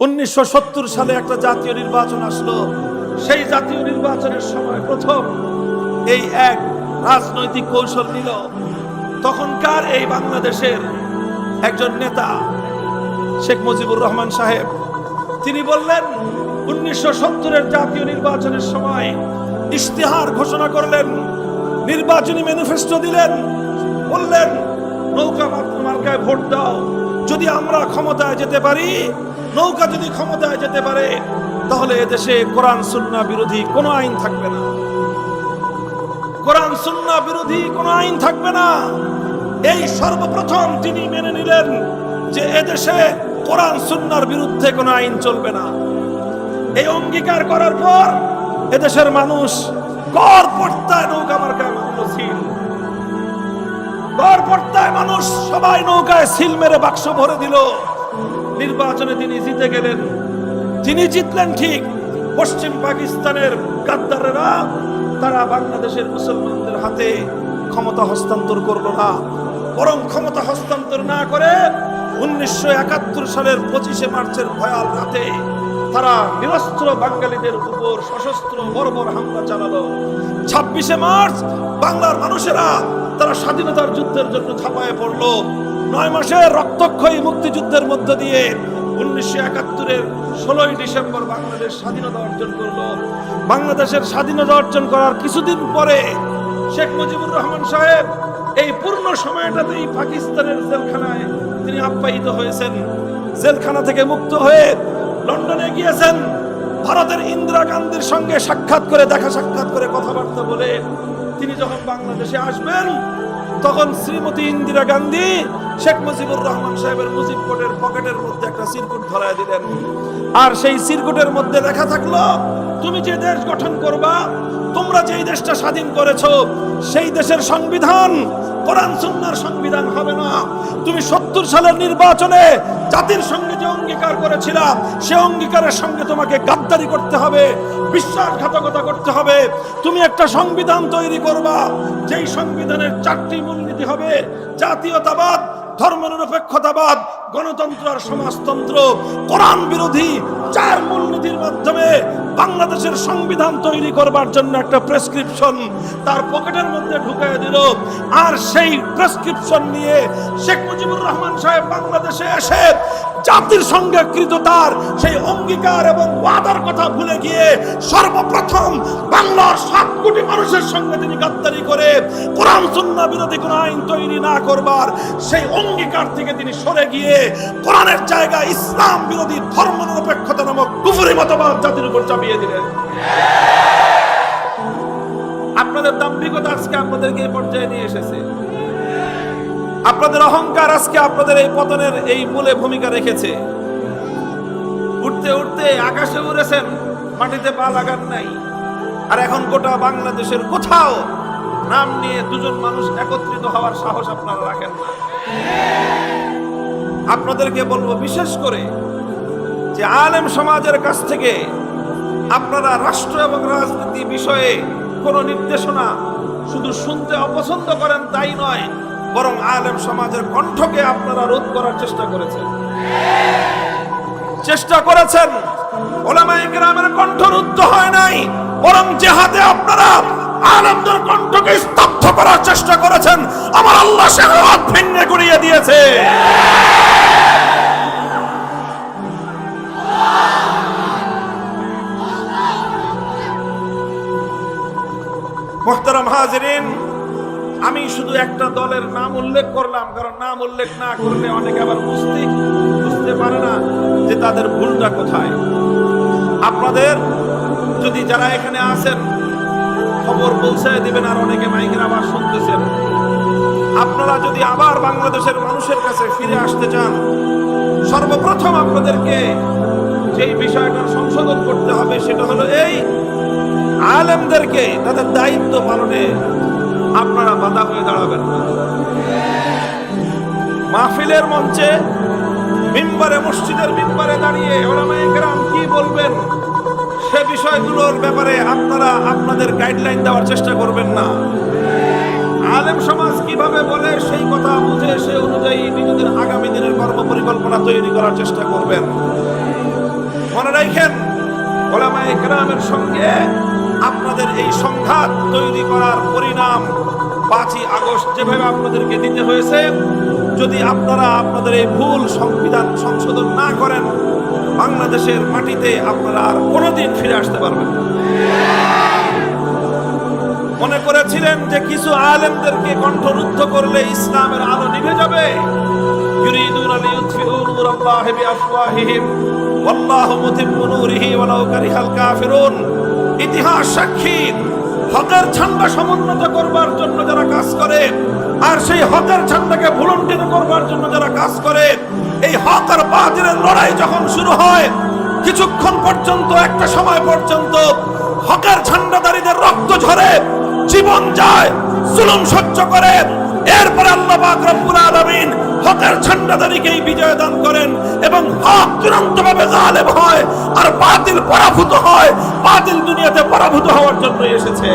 1970 সালে একটা জাতীয় নির্বাচন আসলো। সেই জাতীয় নির্বাচনের সময় প্রথম এই এক রাজনৈতিক কৌশল নিল তখনকার এই বাংলাদেশের একজন নেতা শেখ মুজিবুর রহমান সাহেব। তিনি বললেন 1970-এর জাতীয় নির্বাচনের সময় ইশতেহার ঘোষণা করলেন, নির্বাচনী ম্যানিফেস্টো দিলেন, বললেন নৌকা মার্কায় ভোট দাও। যদি আমরা ক্ষমতায় যেতে পারি, নৌকা যদি ক্ষমতায় যেতে পারে, তাহলে এদেশে কোরআন সুন্নাহ বিরোধী কোনো আইন থাকবে না। কোরআন সুন্নাহ বিরোধী কোনো আইন থাকবে না। এই সর্বপ্রথম তিনি মেনে নিলেন যে এদেশে কোরআন সুন্নাহর বিরুদ্ধে কোনো আইন চলবে না। এই অঙ্গীকার করার পর এদেশের মানুষ গড়পড়তায় নৌকা মার্কায় মারলো সিল। গড়পড়তায় মানুষ সবাই নৌকায় সিল মেরে বাক্স ভরে দিল। নির্বাচনে তিনি জিতে গেলেন। তিনি জিতলেন ঠিক, পশ্চিম পাকিস্তানের গাদ্দারেরা তারা বাংলাদেশের মুসলমানদের হাতে ক্ষমতা হস্তান্তর করলো না, বরং ক্ষমতা হস্তান্তর না করে 1971 সালের 25শে মার্চের ভয়াল রাতে তারা নিরস্ত্র বাঙালিদের উপর সশস্ত্র বর্বর হামলা চালালো। 26শে মার্চ বাংলার মানুষেরা তারা স্বাধীনতার যুদ্ধের জন্য ঝাঁপায়ে পড়লো। 9 মাসের রক্তক্ষয়ী মুক্তিযুদ্ধের মধ্য দিয়ে 1971-এর 16ই ডিসেম্বর বাংলাদেশ স্বাধীনতা অর্জন করলো। বাংলাদেশের স্বাধীনতা অর্জন করার কিছুদিন পরে শেখ মুজিবুর রহমান সাহেব এই পূর্ণ সময়টাতেই পাকিস্তানের জেলখানায় তিনি আপ্যায়িত হয়েছেন। জেলখানা থেকে মুক্ত হয়ে লন্ডনে গিয়েছেন। ভারতের ইন্দিরা গান্ধীর সঙ্গে সাক্ষাৎ করে সাক্ষাৎ করে কথাবার্তা বলে তিনি যখন বাংলাদেশে আসবেন, তখন শ্রীমতী ইন্দিরা গান্ধী শেখ মুজিবুর রহমান সাহেবের মুজিব কোটের পকেটের মধ্যে একটা সিরকুট ধরায় দিলেন। আর সেই সিরকুটের মধ্যে লেখা থাকলো, তুমি যে দেশ গঠন করবা, তোমরা যেই দেশটা স্বাধীন করেছো, সেই দেশের সংবিধান কোরআন সুন্নাহর সংবিধান হবে না। তুমি 70 সালের নির্বাচনে জাতির সঙ্গে যে অঙ্গীকার করেছিলা, সে অঙ্গীকারের সঙ্গে তোমাকে গাদ্দারি করতে হবে, বিশ্বাসঘাতকতা করতে হবে। তুমি একটা সংবিধান তৈরি করবা, যেই সংবিধানের 4টি মূলনীতি হবে জাতীয়তাবাদ, ধর্মনিরপেক্ষতাবাদ, গণতন্ত্র আর সমাজতন্ত্র। কোরআন বিরোধী 4 মূলনীতির মাধ্যমে বাংলাদেশের সংবিধান তৈরি করবার জন্য একটা প্রেসক্রিপশন তার পকেটের মধ্যে ঢুকিয়ে দিল। আর সেই প্রেসক্রিপশন নিয়ে শেখ মুজিবুর রহমান সাহেব বাংলাদেশে এসে জাতির সঙ্গে কৃত তার সেই অঙ্গীকার এবং ওয়াদার কথা ভুলে গিয়ে সর্বপ্রথম বাংলার 7 কোটি মানুষের সঙ্গে তিনি গাদ্দারি করে কোরআন সুন্নাহ বিরোধী কোনো আইন তৈরি না করবার সেই অঙ্গীকার থেকে তিনি সরে গিয়ে কোরআনের জায়গায় ইসলাম বিরোধী ধর্মনিরপেক্ষতা নামক কুফরি মতবাদ জাতির উপর চাপিয়ে দিলেন। আপনাদের দাম্ভিকতা আজকে আপনাদেরকে এই পর্যায়ে নিয়ে এসেছে। আপনাদের অহংকার আজকে আপনাদের এই পতনের এই মূলে ভূমিকা রেখেছে। উঠতে উঠতে আকাশে উড়েছেন, মাটিতে পা লাগান নাই। আর এখন গোটা বাংলাদেশের কোথাও নাম নিয়ে 2জন মানুষ একত্রিত হওয়ার সাহস আপনারা রাখেন না। আপনাদেরকে বলবো, বিশেষ করে যে আলেম সমাজের কাছ থেকে আপনারা রাষ্ট্র এবং রাজনীতি বিষয়ে কোনো নির্দেশনা শুধু শুনতে অপছন্দ করেন তাই নয়, বরং আলেম সমাজের কণ্ঠকে আপনারা রোধ করার চেষ্টা করেছেন। উলামায়ে কেরামের কণ্ঠ রুদ্ধ হয় নাই, বরং জেহাদে আপনারা আলেমদের কণ্ঠকে স্তব্ধ করার চেষ্টা করেছেন। আমার আল্লাহ সে হাত ভেঙে গুড়িয়ে দিয়েছে। মুহতারাম হাজিরিন, আমি শুধু একটা দলের নাম উল্লেখ করলাম, কারণ নাম উল্লেখ না করলে অনেকে আবার বুঝতে পারে না যে তাদের ভুলটা কোথায়। আপনাদের যদি যারা এখানে আছেন খবর পৌঁছায় দিবেন, আর অনেকে মাইকের আবার শুনতেছেন, আপনারা যদি আবার বাংলাদেশের মানুষের কাছে ফিরে আসতে চান, সর্বপ্রথম আপনাদেরকে যেই বিষয়টার সংশোধন করতে হবে সেটা হলো এই, আলেমদেরকে তাদের দায়িত্ব পালনে আপনারা বাধা হয়ে দাঁড়াবেন না। মাহফিলের মঞ্চে, মিম্বারে, মসজিদের মিম্বারে দাঁড়িয়ে উলামায়ে কেরাম কি বলবেন সে বিষয়গুলোর ব্যাপারে আপনারা আপনাদের গাইডলাইন দেওয়ার চেষ্টা করবেন না। আলেম সমাজ কিভাবে বলে সেই কথা বুঝে সে অনুযায়ী নিজেদের আগামী দিনের কর্মপরিকল্পনা তৈরি করার চেষ্টা করবেন। মনে রাখেন, উলামায়ে কেরামের সঙ্গে আপনাদের এই সংঘাত তৈরি করার পরিণাম 5ই আগস্ট যেভাবে আপনাদেরকে দিতে হয়েছে, যদি আপনারা আপনাদের এই ভুল সংবিধান সংশোধন না করেন, বাংলাদেশের মাটিতে আপনারা আর কোনোদিন ফিরে আসতে পারবেন না। মনে করেছিলেন যে কিছু আলেমদেরকে কণ্ঠরুদ্ধ করলে ইসলামের আলো নিভে যাবে। ইউরিদুনা লিইউতফিউ নূরাল্লাহি বিআফওয়াহিহিম ওয়াল্লাহু মুতিম্মু নূরিহি ওয়ালাউ কারিহাল কাফিরুন। ইতিহাস সাক্ষী, হকের ঝান্ডা সমুন্নত করবার জন্য যারা কাজ করে, আর সেই হকের ঝান্ডাকে ভুলুণ্ঠিত করবার জন্য যারা কাজ করে, এই হক আর বাতিলের লড়াই যখন শুরু হয়, কিছুক্ষণ পর্যন্ত, একটা সময় পর্যন্ত হকের ঝান্ডাদারীদের রক্ত ঝরে, জীবন যায়, জুলুম সহ্য করে। এরপরে আল্লাহ পাক রব্বুল আলামিন হকের ঝান্ডাদারীকেই বিজয় দান করেন এবং হক চূড়ান্তভাবে গালেব হয় আর বাতিল পরাভূত হয়। বাতিল দুনিয়াতে পরাভূত হওয়ার জন্য এসেছে।